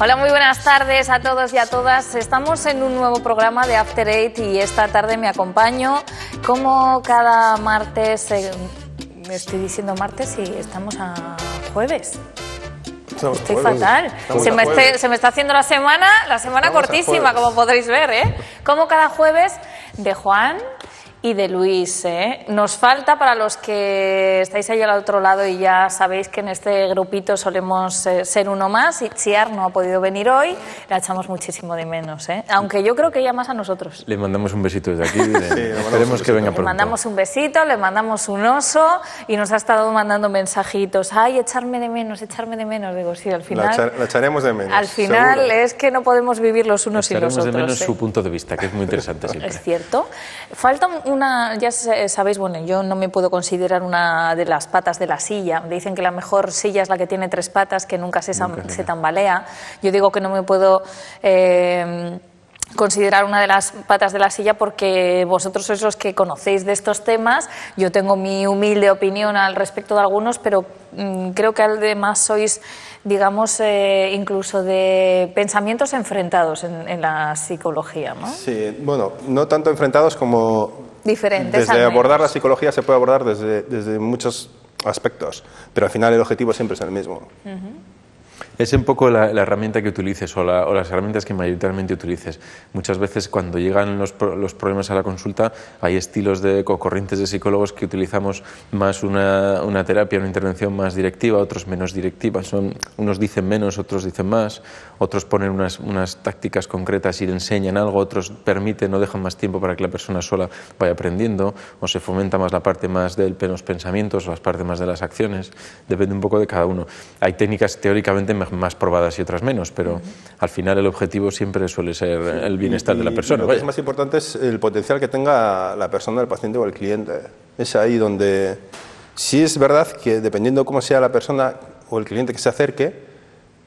Hola, muy buenas tardes a todos y a todas. Estamos en un nuevo programa de After Eight y esta tarde me acompaño como cada martes. Me estoy diciendo martes y estamos a jueves. Estoy fatal. Se me está haciendo la semana cortísima, como podréis ver, ¿eh? Como cada jueves de Juan y de Luis, ¿eh? Nos falta, para los que estáis ahí al otro lado y ya sabéis que en este grupito solemos ser uno más, y Chiar no ha podido venir hoy, la echamos muchísimo de menos, ¿eh? Aunque yo creo que ella más a nosotros. Le mandamos un besito desde aquí, esperemos que venga pronto. Le mandamos un besito, le mandamos un oso y nos ha estado mandando mensajitos. Ay, echarme de menos, digo, sí, al final... La echaremos de menos, al final seguro. Es que no podemos vivir los unos sin los otros. Echaremos de menos su punto de vista, que es muy interesante siempre. Es cierto. Falta ya sabéis, bueno, yo no me puedo considerar una de las patas de la silla. Dicen que la mejor silla es la que tiene tres patas, que nunca se tambalea. Yo digo que no me puedo considerar una de las patas de la silla porque vosotros sois los que conocéis de estos temas. Yo tengo mi humilde opinión al respecto de algunos, pero creo que además sois, digamos, incluso de pensamientos enfrentados en la psicología, ¿no? Sí, bueno, no tanto enfrentados como... Diferentes. Desde abordar la psicología se puede abordar desde muchos aspectos, pero al final el objetivo siempre es el mismo. Es un poco la herramienta que utilices o las herramientas que mayoritariamente utilices. Muchas veces cuando llegan los problemas a la consulta hay estilos o corrientes de psicólogos que utilizamos más una terapia, una intervención más directiva, otros menos directiva. Unos dicen menos, otros dicen más, otros ponen unas tácticas concretas y le enseñan algo, otros permiten o dejan más tiempo para que la persona sola vaya aprendiendo, o se fomenta más la parte más de los pensamientos o las partes más de las acciones. Depende un poco de cada uno. Hay técnicas teóricamente más probadas y otras menos, pero al final el objetivo siempre suele ser el bienestar de la persona. Lo que es más importante es el potencial que tenga la persona, el paciente o el cliente. Es ahí donde, sí es verdad que dependiendo cómo sea la persona o el cliente que se acerque,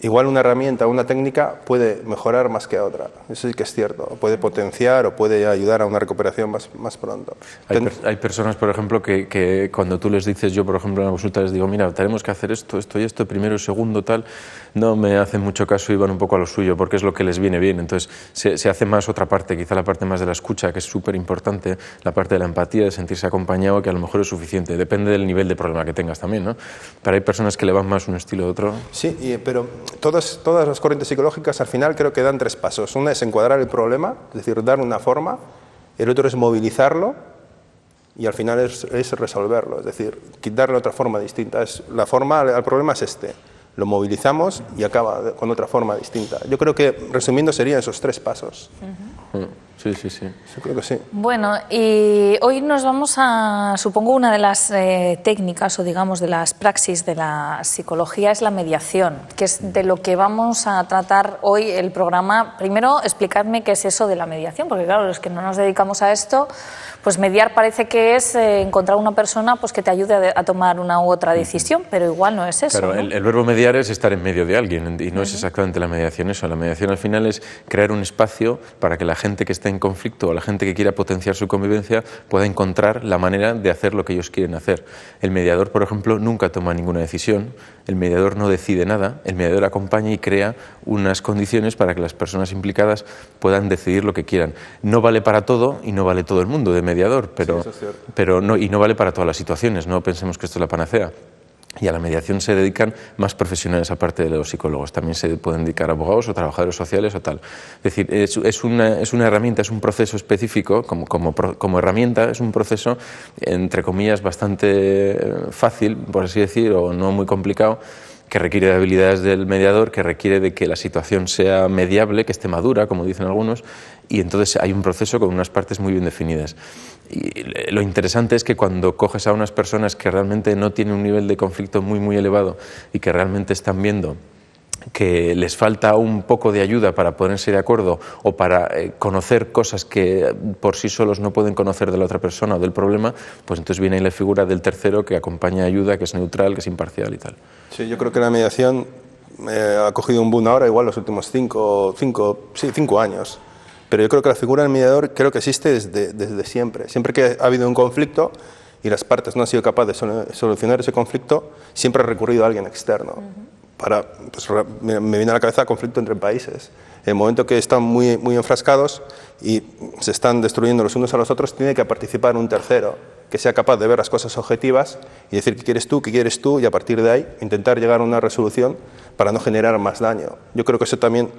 igual una herramienta o una técnica puede mejorar más que otra. Eso sí que es cierto. Puede potenciar o puede ayudar a una recuperación más pronto. Hay personas, por ejemplo, que cuando tú les dices, yo por ejemplo en la consulta les digo, mira, tenemos que hacer esto y esto, primero y segundo, tal, no me hacen mucho caso y van un poco a lo suyo porque es lo que les viene bien. Entonces se hace más otra parte, quizá la parte más de la escucha, que es súper importante, la parte de la empatía, de sentirse acompañado, que a lo mejor es suficiente. Depende del nivel de problema que tengas también, ¿no? Pero hay personas que le van más un estilo u otro. Sí, pero todas las corrientes psicológicas al final creo que dan tres pasos. Una es encuadrar el problema, es decir, dar una forma. El otro es movilizarlo y al final es resolverlo, es decir, darle otra forma distinta. La forma al problema es este. Lo movilizamos y acaba con otra forma distinta. Yo creo que, resumiendo, serían esos tres pasos. Sí. Yo creo que sí. Bueno, y hoy nos vamos a, supongo, una de las técnicas o digamos de las praxis de la psicología es la mediación, que es de lo que vamos a tratar hoy el programa. Primero, explicadme qué es eso de la mediación, porque claro, los que no nos dedicamos a esto, pues mediar parece que es encontrar una persona pues que te ayude a tomar una u otra decisión, pero igual no es eso. Claro, ¿no? el verbo mediar es estar en medio de alguien y no es exactamente la mediación eso. La mediación al final es crear un espacio para que la gente que esté en conflicto o la gente que quiera potenciar su convivencia pueda encontrar la manera de hacer lo que ellos quieren hacer. El mediador, por ejemplo, nunca toma ninguna decisión, el mediador no decide nada, el mediador acompaña y crea unas condiciones para que las personas implicadas puedan decidir lo que quieran. No vale para todo y no vale todo el mundo de mediador, pero no vale para todas las situaciones, no pensemos que esto es la panacea. Y a la mediación se dedican más profesionales aparte de los psicólogos. También se pueden dedicar abogados o trabajadores sociales o tal. Es decir, es una herramienta, es un proceso específico, como herramienta, es un proceso, entre comillas, bastante fácil, por así decir, o no muy complicado, que requiere de habilidades del mediador, que requiere de que la situación sea mediable, que esté madura, como dicen algunos, y entonces hay un proceso con unas partes muy bien definidas. Y lo interesante es que cuando coges a unas personas que realmente no tienen un nivel de conflicto muy elevado y que realmente están viendo que les falta un poco de ayuda para ponerse de acuerdo o para conocer cosas que por sí solos no pueden conocer de la otra persona o del problema, pues entonces viene ahí la figura del tercero que acompaña, ayuda, que es neutral, que es imparcial y tal. Sí, yo creo que la mediación ha cogido un boom ahora, igual los últimos 5 años. Pero yo creo que la figura del mediador creo que existe desde siempre. Siempre que ha habido un conflicto y las partes no han sido capaces de solucionar ese conflicto, siempre ha recurrido a alguien externo. me viene a la cabeza conflicto entre países. En el momento que están muy, muy enfrascados y se están destruyendo los unos a los otros, tiene que participar un tercero que sea capaz de ver las cosas objetivas y decir qué quieres tú, y a partir de ahí intentar llegar a una resolución para no generar más daño. Yo creo que eso también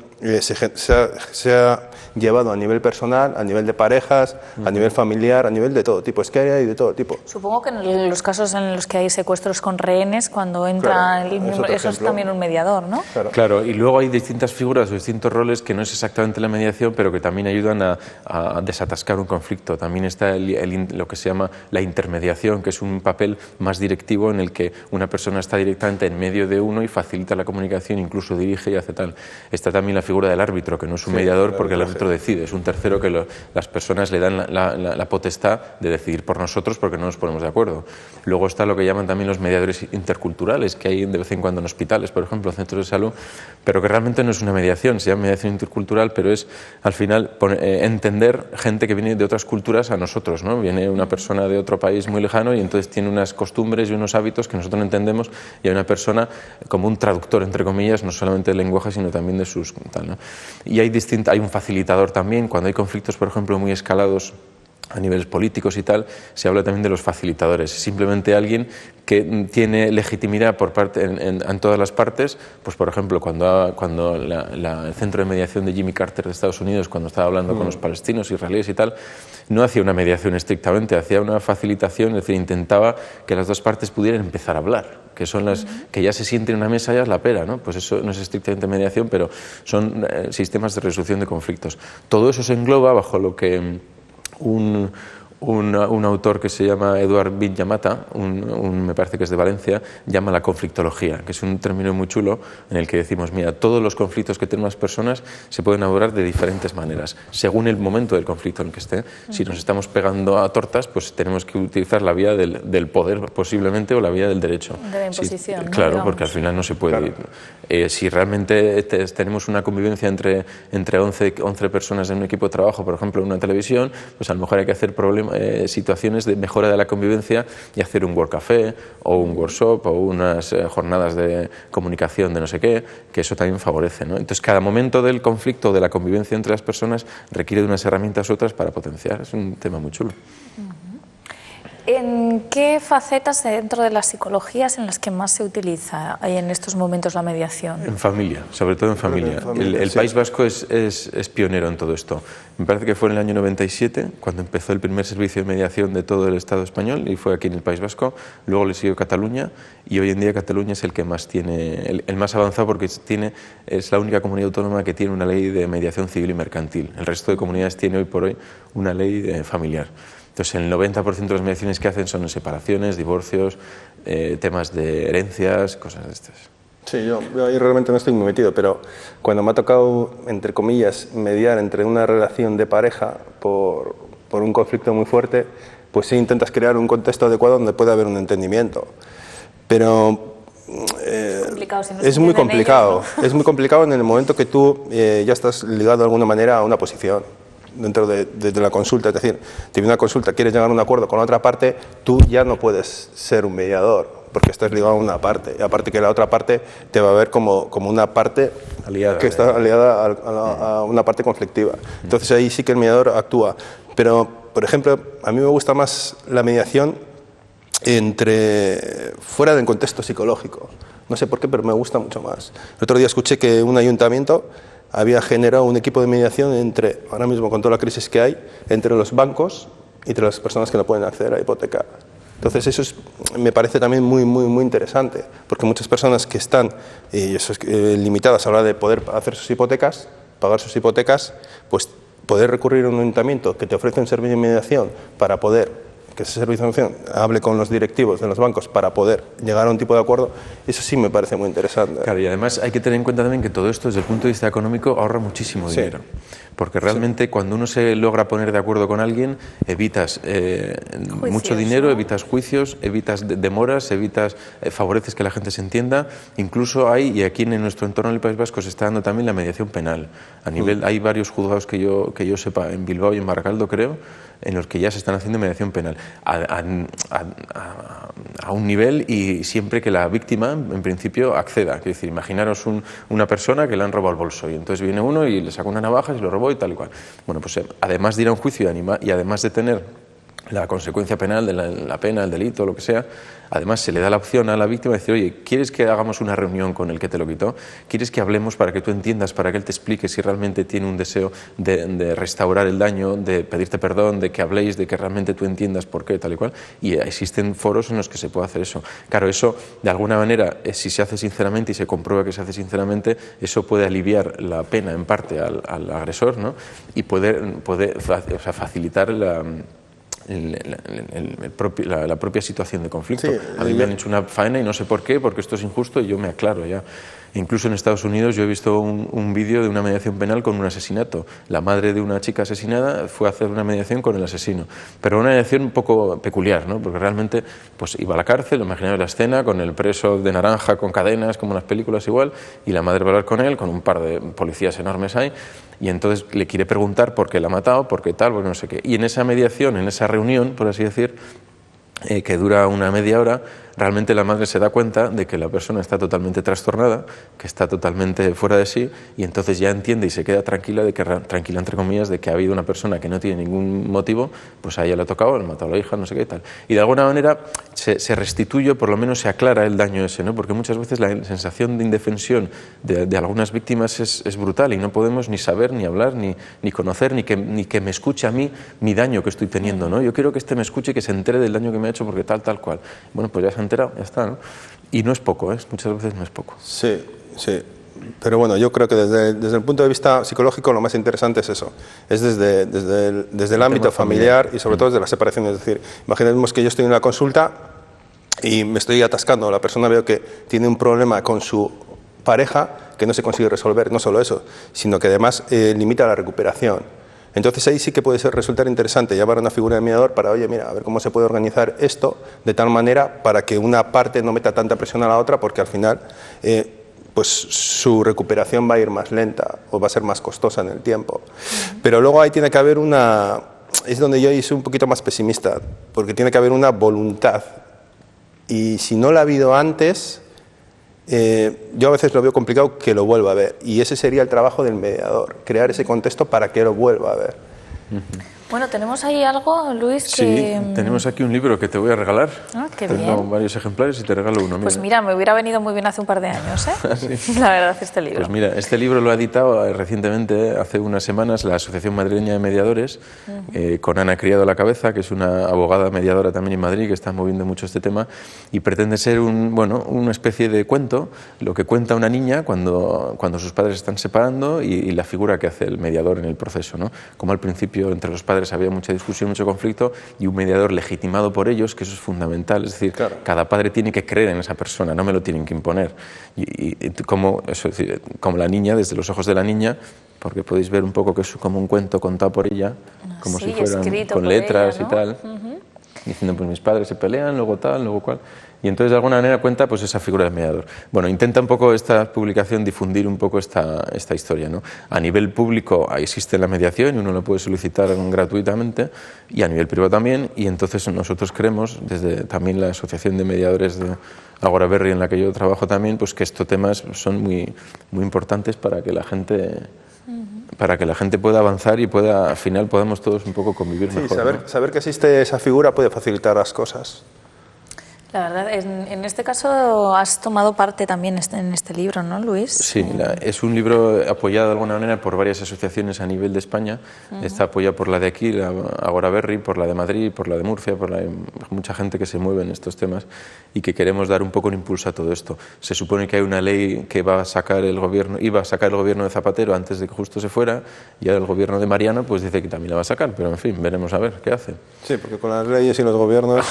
se ha llevado a nivel personal, a nivel de parejas, a nivel familiar, a nivel de todo tipo. Es que hay de todo tipo. Supongo que en los casos en los que hay secuestros con rehenes, cuando entra eso es también un mediador, ¿no? Claro, y luego hay distintas figuras o distintos roles que no es exactamente la mediación, pero que también ayudan a desatascar un conflicto. También está lo que se llama la intermediación, que es un papel más directivo en el que una persona está directamente en medio de uno y facilita la comunicación, incluso dirige y hace tal. Está también la figura del árbitro, que no es un mediador porque el árbitro decide, es un tercero que las personas le dan la potestad de decidir por nosotros porque no nos ponemos de acuerdo. Luego está lo que llaman también los mediadores interculturales, que hay de vez en cuando en hospitales, por ejemplo, centros de salud, pero que realmente no es una mediación, se llama mediación intercultural, pero es al final entender gente que viene de otras culturas a nosotros, ¿no? Viene una persona de otro país muy lejano y entonces tiene unas costumbres y unos hábitos que nosotros no entendemos, y hay una persona como un traductor, entre comillas, no solamente del lenguaje, sino también de sus tal, ¿no? Y hay un facilitador también. Cuando hay conflictos, por ejemplo, muy escalados a niveles políticos y tal, se habla también de los facilitadores. Simplemente alguien que tiene legitimidad por parte en todas las partes. Pues, por ejemplo, cuando el centro de mediación de Jimmy Carter de Estados Unidos, cuando estaba hablando con los palestinos, israelíes y tal, no hacía una mediación estrictamente, hacía una facilitación, es decir, intentaba que las dos partes pudieran empezar a hablar, que son las que ya se sienten en una mesa, ya es la pera, ¿no? Pues eso no es estrictamente mediación, pero son sistemas de resolución de conflictos. Todo eso se engloba bajo lo que un autor que se llama Eduard Benllamata, me parece que es de Valencia, llama la conflictología, que es un término muy chulo en el que decimos, mira, todos los conflictos que tienen las personas se pueden abordar de diferentes maneras, según el momento del conflicto en el que esté. Si nos estamos pegando a tortas, pues tenemos que utilizar la vía del poder, posiblemente, o la vía del derecho. De la imposición. Claro, ¿no? porque al final no se puede. Si realmente tenemos una convivencia entre 11 personas en un equipo de trabajo, por ejemplo, en una televisión, pues a lo mejor hay que hacer situaciones de mejora de la convivencia y hacer un workcafé o un workshop o unas jornadas de comunicación de no sé qué, que eso también favorece, ¿no? Entonces, cada momento del conflicto, de la convivencia entre las personas, requiere de unas herramientas u otras para potenciar. Es un tema muy chulo. ¿En qué facetas dentro de las psicologías en las que más se utiliza en estos momentos la mediación? En familia, sobre todo en familia. El País Vasco es pionero en todo esto. Me parece que fue en el año 97 cuando empezó el primer servicio de mediación de todo el Estado español, y fue aquí en el País Vasco. Luego le siguió Cataluña, y hoy en día Cataluña es el que más tiene, el más avanzado, porque es la única comunidad autónoma que tiene una ley de mediación civil y mercantil. El resto de comunidades tiene hoy por hoy una ley familiar. Entonces, el 90% de las mediaciones que hacen son en separaciones, divorcios, temas de herencias, cosas de estas. Sí, yo ahí realmente no estoy muy metido, pero cuando me ha tocado, entre comillas, mediar entre una relación de pareja por un conflicto muy fuerte, pues sí intentas crear un contexto adecuado donde pueda haber un entendimiento. Pero es muy complicado. Es muy complicado en el momento que tú ya estás ligado de alguna manera a una posición dentro de la consulta. Es decir, si viene una consulta, quieres llegar a un acuerdo con la otra parte, tú ya no puedes ser un mediador porque estás ligado a una parte, y aparte que la otra parte te va a ver como una parte aliada, que está aliada a una parte conflictiva. Entonces ahí sí que el mediador actúa. Pero, por ejemplo, a mí me gusta más la mediación fuera del contexto psicológico. No sé por qué, pero me gusta mucho más. El otro día escuché que un ayuntamiento había generado un equipo de mediación ahora mismo con toda la crisis que hay, entre los bancos y entre las personas que no pueden acceder a hipoteca. Entonces eso me parece también muy, muy, muy interesante, porque muchas personas que están limitadas a la hora de poder hacer sus hipotecas, pagar sus hipotecas, pues poder recurrir a un ayuntamiento que te ofrece un servicio de mediación para poder que ese servicio de mediación hable con los directivos de los bancos para poder llegar a un tipo de acuerdo, eso sí me parece muy interesante. Claro, y además hay que tener en cuenta también que todo esto desde el punto de vista económico ahorra muchísimo dinero. Porque realmente cuando uno se logra poner de acuerdo con alguien, evitas mucho dinero, evitas juicios, evitas demoras, favoreces que la gente se entienda. Incluso y aquí en nuestro entorno del País Vasco se está dando también la mediación penal. Hay varios juzgados que yo sepa, en Bilbao y en Baracaldo, creo, en los que ya se están haciendo mediación penal. a un nivel y siempre que la víctima, en principio, acceda. Es decir, imaginaros una persona que le han robado el bolso y entonces viene uno y le saca una navaja y se lo robó y tal y cual. Bueno, pues además de ir a un juicio y además de tener la consecuencia penal de la pena, el delito, lo que sea, además se le da la opción a la víctima de decir, oye, ¿quieres que hagamos una reunión con el que te lo quitó? ¿Quieres que hablemos para que tú entiendas, para que él te explique si realmente tiene un deseo de restaurar el daño, de pedirte perdón, de que habléis, de que realmente tú entiendas por qué, tal y cual? Y existen foros en los que se puede hacer eso. Claro, eso, de alguna manera, si se hace sinceramente y se comprueba que se hace sinceramente, eso puede aliviar la pena en parte al agresor, ¿no? Y puede facilitar la propia situación de conflicto. Sí, a mí me han hecho una faena y no sé por qué, porque esto es injusto y yo me aclaro ya. Incluso en Estados Unidos yo he visto un vídeo de una mediación penal con un asesinato. La madre de una chica asesinada fue a hacer una mediación con el asesino, pero una mediación un poco peculiar, ¿no? Porque realmente pues iba a la cárcel, imaginaba la escena con el preso de naranja con cadenas, como en las películas igual, y la madre va a hablar con él, con un par de policías enormes ahí, y entonces le quiere preguntar por qué la ha matado, por qué tal, por no sé qué. Y en esa mediación, en esa reunión, por así decir, que dura una media hora, realmente la madre se da cuenta de que la persona está totalmente trastornada, que está totalmente fuera de sí, y entonces ya entiende y se queda tranquila, tranquila entre comillas, de que ha habido una persona que no tiene ningún motivo, pues a ella le ha tocado, le ha matado a la hija, no sé qué y tal. Y de alguna manera se restituye, por lo menos se aclara el daño ese, ¿no? Porque muchas veces la sensación de indefensión de algunas víctimas es brutal y no podemos ni saber, ni hablar, ni conocer, ni que me escuche a mí mi daño que estoy teniendo, ¿no? Yo quiero que este me escuche y que se entere del daño que me ha hecho porque tal cual. Bueno, pues ya se ha enterado, ya está, ¿no? Y no es poco, ¿eh? Muchas veces no es poco. Sí, sí. Pero bueno, yo creo que desde el punto de vista psicológico lo más interesante es eso, es desde el ámbito familiar y sobre todo desde la separación. Es decir, imaginemos que yo estoy en una consulta y me estoy atascando, la persona veo que tiene un problema con su pareja que no se consigue resolver, no solo eso, sino que además limita la recuperación. Entonces ahí sí que puede resultar interesante llamar a una figura de mediador para, oye, mira, a ver cómo se puede organizar esto de tal manera para que una parte no meta tanta presión a la otra, porque al final pues su recuperación va a ir más lenta o va a ser más costosa en el tiempo. Pero luego ahí tiene que haber es donde yo soy un poquito más pesimista, porque tiene que haber una voluntad. Y si no la ha habido antes, yo a veces lo veo complicado que lo vuelva a ver, y ese sería el trabajo del mediador, crear ese contexto para que lo vuelva a ver. Bueno, tenemos ahí algo, Luis, Sí, tenemos aquí un libro que te voy a regalar. Ah, qué Tengo bien. varios ejemplares y te regalo uno. Pues mira, me hubiera venido muy bien hace un par de años, ¿eh? ¿Sí? La verdad, este libro. Pues mira, este libro lo ha editado recientemente, hace unas semanas, la Asociación Madrileña de Mediadores, con Ana Criado a la cabeza, que es una abogada mediadora también en Madrid, que está moviendo mucho este tema, y pretende ser una especie de cuento, lo que cuenta una niña cuando sus padres se están separando y la figura que hace el mediador en el proceso, ¿no? Como al principio entre los padres había mucha discusión, mucho conflicto, y un mediador legitimado por ellos, que eso es fundamental. Es decir, claro, cada padre tiene que creer en esa persona, no me lo tienen que imponer. Y como la niña, desde los ojos de la niña, porque podéis ver un poco que es como un cuento contado por ella, como sí, si fueran con letras ella, ¿no? Y tal, diciendo, pues mis padres se pelean, luego tal, luego cual. Y entonces de alguna manera cuenta pues esa figura del mediador. Bueno, intenta un poco esta publicación difundir un poco esta historia, ¿no? A nivel público existe la mediación y uno la puede solicitar gratuitamente, y a nivel privado también, y entonces nosotros creemos, desde también la Asociación de Mediadores de Agora Berri, en la que yo trabajo también, pues que estos temas son muy, muy importantes para que la gente pueda avanzar y al final podamos todos un poco convivir mejor. Saber que existe esa figura puede facilitar las cosas. La verdad, en este caso has tomado parte también en este libro, ¿no, Luis? Sí, es un libro apoyado de alguna manera por varias asociaciones a nivel de España. Está apoyado por la de aquí, la Agora Berri, por la de Madrid, por la de Murcia, mucha gente que se mueve en estos temas y que queremos dar un poco un impulso a todo esto. Se supone que hay una ley que iba a sacar el gobierno de Zapatero antes de que justo se fuera, y ahora el gobierno de Mariano pues dice que también la va a sacar, pero en fin, veremos a ver qué hace. Sí, porque con las leyes y los gobiernos...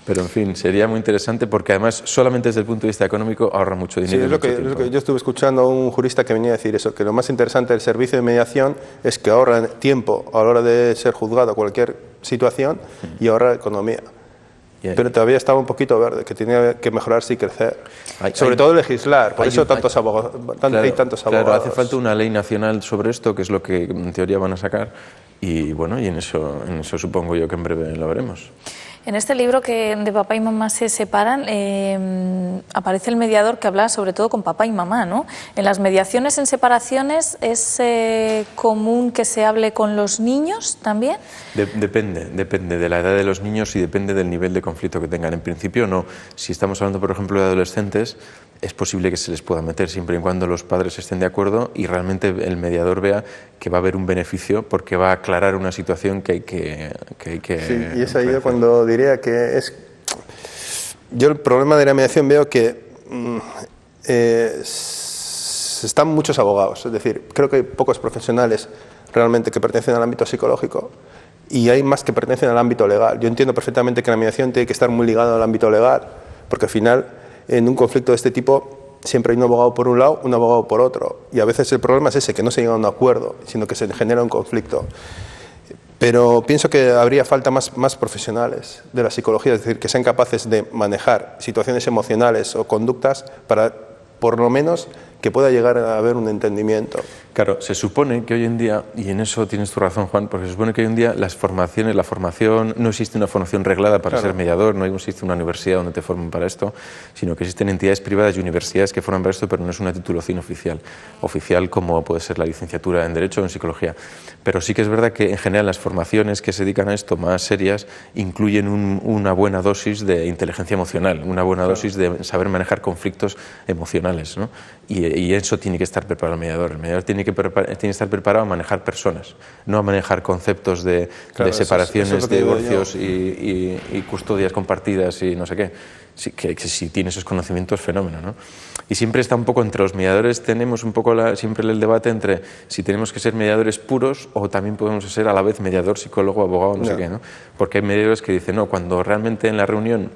Pero, en fin, sería muy interesante porque, además, solamente desde el punto de vista económico ahorra mucho dinero. Sí, es lo que yo estuve escuchando a un jurista que venía a decir eso, que lo más interesante del servicio de mediación es que ahorra tiempo a la hora de ser juzgado a cualquier situación y ahorra economía. Pero todavía estaba un poquito verde, que tenía que mejorarse y crecer. Sobre hay- todo legislar, por hay eso un- tantos abogados, hay tantos abogados. Claro, hace falta una ley nacional sobre esto, que es lo que en teoría van a sacar, y bueno, y en eso supongo yo que en breve lo veremos. En este libro que de papá y mamá se separan, aparece el mediador que habla sobre todo con papá y mamá, ¿no? En las mediaciones en separaciones, ¿es común que se hable con los niños también? Depende de la edad de los niños y depende del nivel de conflicto que tengan. En principio no. Si estamos hablando, por ejemplo, de adolescentes, es posible que se les pueda meter siempre y cuando los padres estén de acuerdo y realmente el mediador vea que va a haber un beneficio porque va a aclarar una situación que hay que Sí, y es ahí cuando diría que es... Yo el problema de la mediación veo que están muchos abogados, es decir, creo que hay pocos profesionales realmente que pertenecen al ámbito psicológico y hay más que pertenecen al ámbito legal. Yo entiendo perfectamente que la mediación tiene que estar muy ligada al ámbito legal, porque al final en un conflicto de este tipo siempre hay un abogado por un lado, un abogado por otro, y a veces el problema es ese, que no se llega a un acuerdo, sino que se genera un conflicto. Pero pienso que habría falta más profesionales de la psicología, es decir, que sean capaces de manejar situaciones emocionales o conductas para, por lo menos, que pueda llegar a haber un entendimiento. Claro, se supone que hoy en día, y en eso tienes tu razón, Juan, porque se supone que hoy en día la formación, no existe una formación reglada para ser mediador, no existe una universidad donde te formen para esto, sino que existen entidades privadas y universidades que forman para esto, pero no es una titulación oficial como puede ser la licenciatura en Derecho o en Psicología. Pero sí que es verdad que en general las formaciones que se dedican a esto más serias incluyen una buena dosis de inteligencia emocional, una buena dosis de saber manejar conflictos emocionales, ¿no? Y eso tiene que estar preparado el mediador. El mediador tiene que estar preparado a manejar personas, no a manejar conceptos de separaciones, eso es de divorcios y custodias compartidas y no sé qué. Sí, que si tiene esos conocimientos, fenómeno, ¿no? Y siempre está un poco entre los mediadores, tenemos un poco siempre el debate entre si tenemos que ser mediadores puros o también podemos ser a la vez mediador, psicólogo, abogado, no sé qué, ¿no? Porque hay mediadores que dicen, no, cuando realmente en la reunión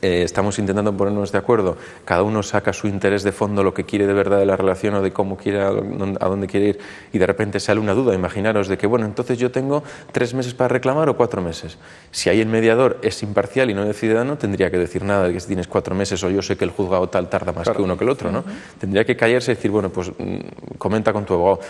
estamos intentando ponernos de acuerdo, cada uno saca su interés de fondo, lo que quiere de verdad de la relación o de cómo quiere, a dónde quiere ir, y de repente sale una duda, imaginaros, de que bueno, entonces yo tengo 3 meses para reclamar o 4 meses. Si ahí el mediador es imparcial y no decide nada, no tendría que decir nada de que si tienes 4 meses o yo sé que el juzgado tal tarda más que uno que el otro, ¿no? Tendría que callarse y decir, bueno, pues comenta con tu abogado.